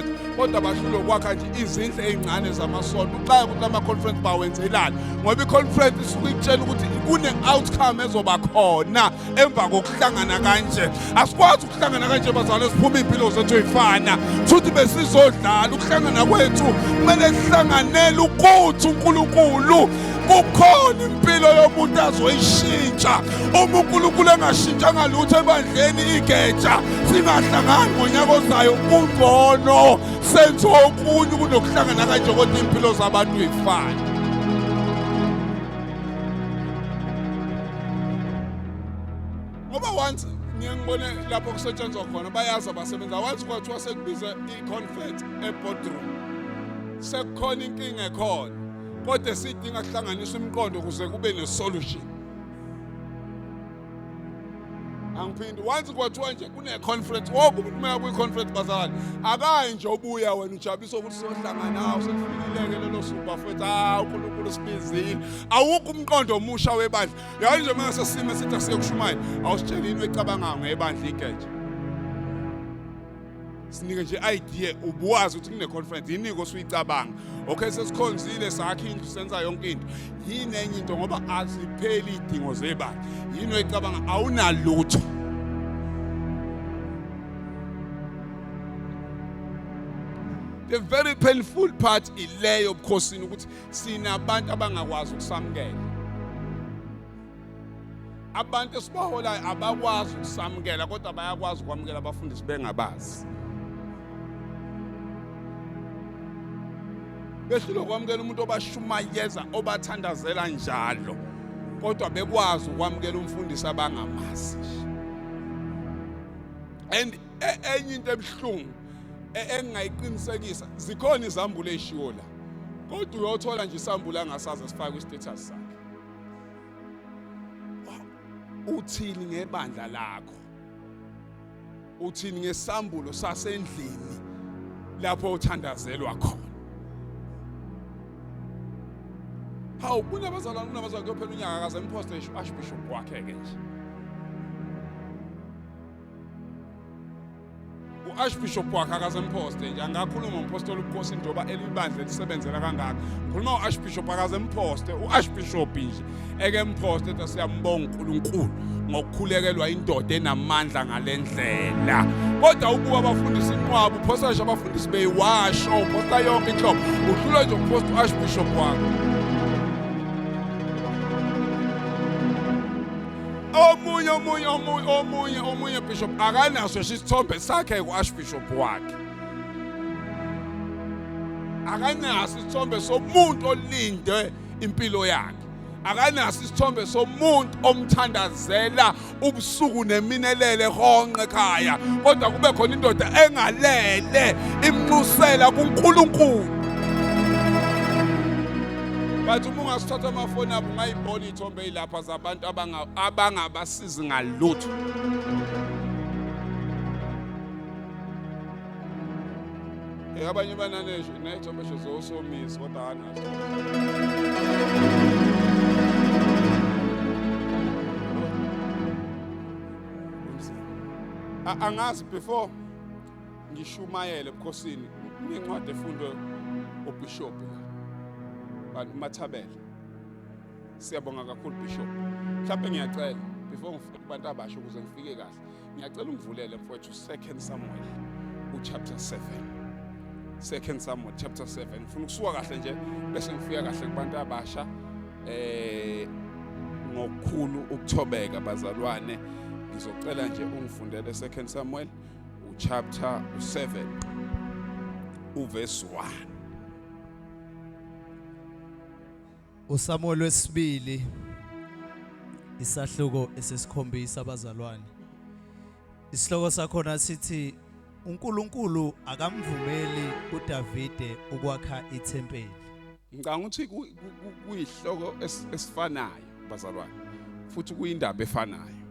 conference kodwa bashilo kwakha nje izindle ezincane zamasonto xa ukuthi ama conference bawenzelana ngoba iconference isuke ikutshela ukuthi kune outcome ezoba khona emva kokuhlangana kanje asikwazi ukuhlangana kanje bazalwane siphuma impilo zethu ezifana futhi besizodlala ukuhlangana kwethu kumele sihlanganele ukuthi uNkulunkulu kukhona impilo yomuntu azoyishintsha uma uNkulunkulu engashintshanga lutho ebandleni igeja singahlangani ngonyaka ozayo kungcono senze okunye kunokuhlangana kanje kodwa impilo zabantu ezifana ngoba once ngiyengibone lapho kusetshenzwa khona bayazi abasebenza once kwathiwa sekubiza i-conference eBoardroom sekukhona inkinga ekhona kodwa sidinga kuhlanganisa imiqondo ukuze kube ne-solution angiphindi once kwathiwa nje kune-conference wonke umuntu uma kwi-conference bazalwane akayi nje obuya wena ujabulisa ukuthi siyohlangana nawo sekufikileke lelo suku bafethu uNkulunkulu sibizile awukho umqondo omusha webandla yayi nje mase sime sithi asiyokushumayela awusitshelini wecabanga ngebandla igeja sinike nje idea ubuwazi ukuthi kune-conference yini osuyicabanga okay sesikhonzile sakhe indlu senza yonke into yini enye into ngoba azipheli idingo zebandla yini oyicabanga awunalutho the very painful part ileyo bukhosini ukuthi sinabantu abangakwazi ukusamukela abantu esibaholayo abakwazi ukusamukela kodwa bayakwazi ukwamukela abafundisi bengabazi behlulwa kwamukela umuntu obashumayeza obathandazela njalo kodwa bekwazi ukwamukela umfundisi abangamazi and enye into ebuhlungu engayiqinisekisa zikhona izambulo ezishiwo la kodwa uyothola nje isambula angasazi sifaka kwi-status sakhe uthini ngebandla lakho uthini ngesambulo sasendlini lapho uthandazelwa khona hawu kunabazalwane kuyophela unyaka akaze imposte archbishop wakhe ke nje uarchbishop wakhe akaze imposte nje angakhuluma umpostoli ubukhosini njengoba elibandla lisebenzela kangaka ngikhuluma uarchbishop akaze imposte uarchbishop nje eke imposte ethi siyambonga uNkulunkulu ngokukhulekelwa indoda enamandla ngalendlela kodwa ubuka abafundisi inqwabo uphosta abafundisi beyiwasho uphosta yonke inhlobo udlula nje umpost uarchbishop wakhe omunye bishop akanaso isithombe sakhe kuarchbishop wakhe akanaso isithombe somuntu olinde impilo yakhe akanaso isithombe somuntu omthandazela ubusuku neminelele honqe ekhaya kodwa kube khona indoda engalele imnxusela kuNkulunkulu bathi uma ungasithatha amafoni abo ungayibona ithombe ilapha zabantu abangabasizi ngalutho abanye bananesho nethombe zosomisi kodwa anazo angazi before ngishumayele ebukhosini incwadi efundwe ubishop bantu Mathabela siyabonga kakhulu bishop mhlawumbe ngiyacela before ngifike kubantu abasha ukuze ngifike kahle ngiyacela ungivulele mfowethu 2 Samuel chapter 7 2 Samuel chapter 7 ngifuna ukusuka kahle nje bese ngifika kahle kubantu abasha ngokukhulu ukuthobeka bazalwane ngizocela nje ungifundele 2 Samuel chapter 7 verse 1 uSamuel wesibili isahluko esesikhombisa abazalwane isihloko sakhona sithi uNkulunkulu akamvumeli uDavide ukwakha ithempeli ngicanga ukuthi kuyihloko esifanayo bazalwane futhi kuyindaba efanayo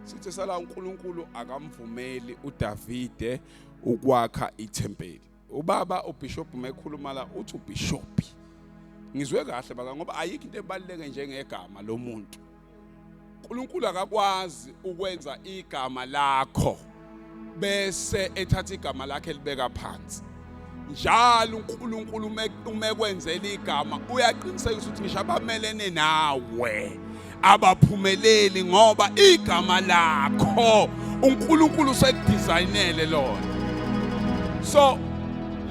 sithi sala uNkulunkulu akamvumeli uDavide ukwakha ithempeli ubaba uBishop mekhuluma la uthi uBishop ngizwe kahle baka ngoba ayikho into ebaluleke njengegama lomuntu uNkulunkulu akakwazi ukwenza igama lakho bese ethatha igama lakhe libeka phansi njalo uNkulunkulu umekwenzela igama uyaqinisekisa ukuthi ngisho abamelene nawe abaphumeleli ngoba igama lakho uNkulunkulu sekudesignele lona. So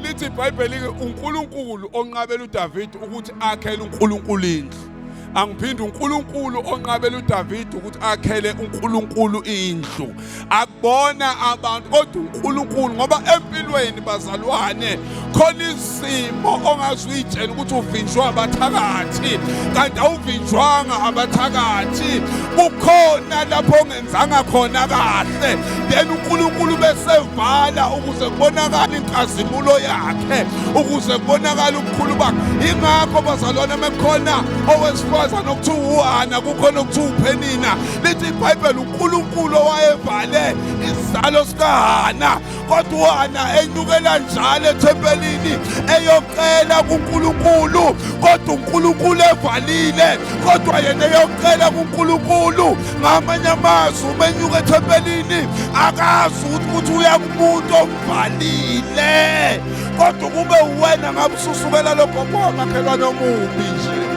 lithi iBhayibheli ke uNkulunkulu onqabela uDavid ukuthi akhele uNkulunkulu indlu. Angiphinde uNkulunkulu onqabela uDavid ukuthi akhele uNkulunkulu indlu. Akubona abantu kodwa uNkulunkulu ngoba empilweni bazalwane khona izimo ongazuyitshela ukuthi uvinjwa abathakathi kanti awuvinjwanga abathakathi. Kukhona lapho ongenzanga khona kahle then uNkulunkulu besevala ukuze kubonakale inkazimulo yakhe ukuze kubonakale ubukhulu bakhe. Ingakho bazalwane mekhona owesifazana okuthiwa uHana kukhona okuthiwa uPenina. Lithi iBhayibheli uNkulunkulu owayevale isizalo sikaHana kodwa uHana enyukela njalo ethempelini eyocela kuNkulunkulu kodwa uNkulunkulu evalile kodwa yena eyocela kuNkulunkulu. Ngamanye amazwi umenyuka ethempelini akazi ukuthi uya kumuntu omvalile kodwa kube wena ngabe ususukela lokho kwamakhelwane omubi nje.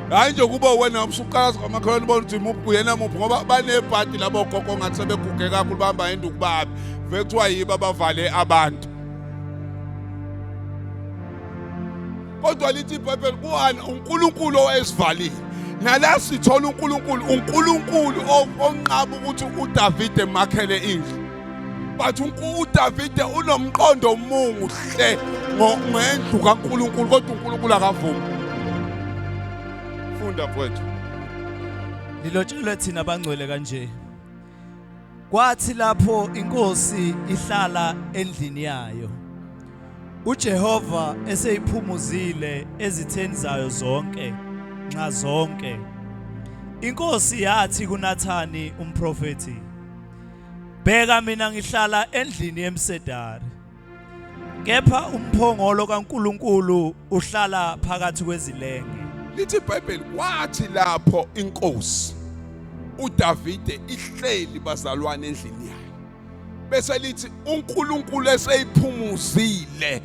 Hayi nje kuba wena usuqala ngamakhelwane ubona ukuthi muphi uyena muphi ngoba banebhadi labo gogo ngathi sebeguge kakhulu bahamba induku babi vele kuthiwa yibo abavale abantu. Kodwa lithi iBhayibheli kuhana uNkulunkulu owayesivalile nala sithola uNkulunkulu onqaba ukuthi uDavid emakhele indlu. But uDavid unomqondo omuhle ngendlu kaNkulunkulu kodwa uNkulunkulu akavumi. Funda mfowethu. Lilotshelwe thina bangcwele kanje. Kwathi lapho inkosi ihlala endlini yayo, uJehova eseyiphumuzile ezitheni zayo zonke, nxa zonke. Inkosi yathi kuNathani umprofeti, bheka mina ngihlala endlini yemsedari, kepha umphongolo kaNkulunkulu uhlala phakathi kwezilenge. Lithi iBhayibheli kwathi lapho inkosi uDavid ihleli bazalwane endlini yayo bese lithi uNkulunkulu eseyiphumuzile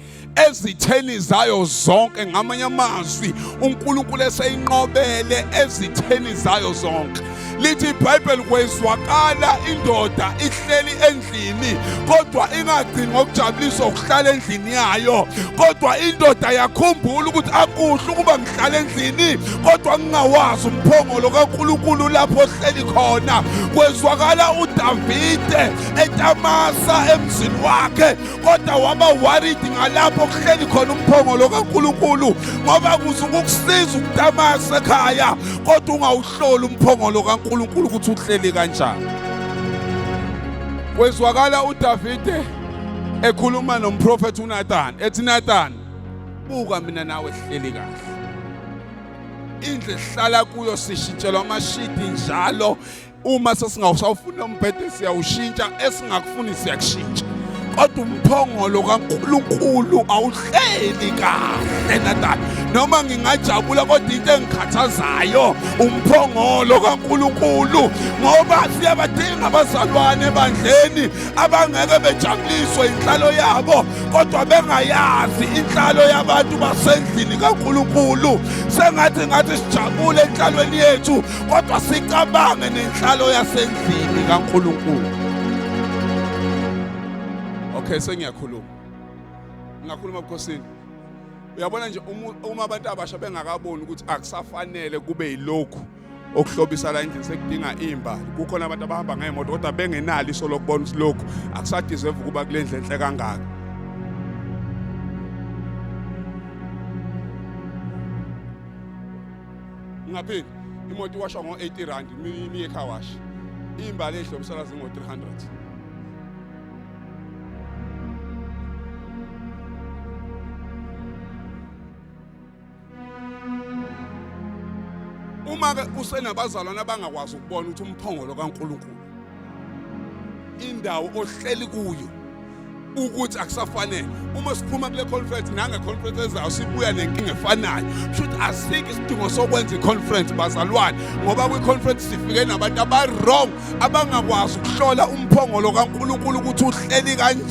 ezitheni zayo zonke. Ngamanye amazwi uNkulunkulu eseyinqobele ezitheni zayo zonke. Lithi iBhayibheli kwezwakala indoda ihleli endlini kodwa ingagcini ngokujabulisa ukuhlala endlini yayo kodwa indoda yakhumbula ukuthi akuhle ukuba ngihlala endlini kodwa ngingawazi umphongolo kaNkulunkulu lapho ohleli khona. Kwezwakala uDavide etamasa emzini wakhe kodwa waba worried ngalapho kuhleli khona umphongolo kaNkulunkulu ngoba kuzukukusiza ukutamasa ekhaya kodwa ungawuhloli umphongolo kaNkulunkulu ukuthi uhleli kanjani. Kwezwakala uDavide ekhuluma nomprofeti uNathani ethi, Nathani, buka mina nawe sihleli kahle. Indlu esihlala kuyo sishintshelwa amashidi njalo. Uma sesingawusawufuna umbhede siyawushintsha, esingakufuni siyakushintsha. Kodwa umphongolo kaNkulunkulu awuhleli kahle Nathani. Noma ngingajabula kodwa into engikhathazayo umphongolo kaNkulunkulu ngoba siyabadinga abazalwane ebandleni abangeke bejabuliswe inhlalo yabo kodwa bengayazi inhlalo yabantu basendlini kaNkulunkulu. Sengathi sijabule enhlalweni yethu kodwa sicabange nenhlalo yasendlini kaNkulunkulu. Okay, sengiyakhuluma. Ngingakhuluma ebukhosini. Uyabona nje uma abantu abasha bengakaboni ukuthi akusafanele kube yilokhu okuhlobisa la endlini sekudinga imbali. Kukhona abantu abahamba ngeemoto kodwa bengenalo iso lokubona ukuthi lokhu akusadeserve ukuba kule ndlu enhle kangaka. Ngaphindi imoto iwashwa ngo-80 imiye car wash. Imbali ehlobisana zingo-300. Uma usenabazalwane abangakwazi ukubona ukuthi umphongolo kaNkulunkulu indawo ohleli kuyo ukuthi akusafanele. Uma siphuma kule conference nange conference ezayo sibuya nenkinga efanayo, should asike isidingo sokwenza iconference bazalwane ngoba kwi conference sifike nabantu aba wrong abangakwazi ukuhlola umphongolo kaNkulunkulu ukuthi uhleli kanjani.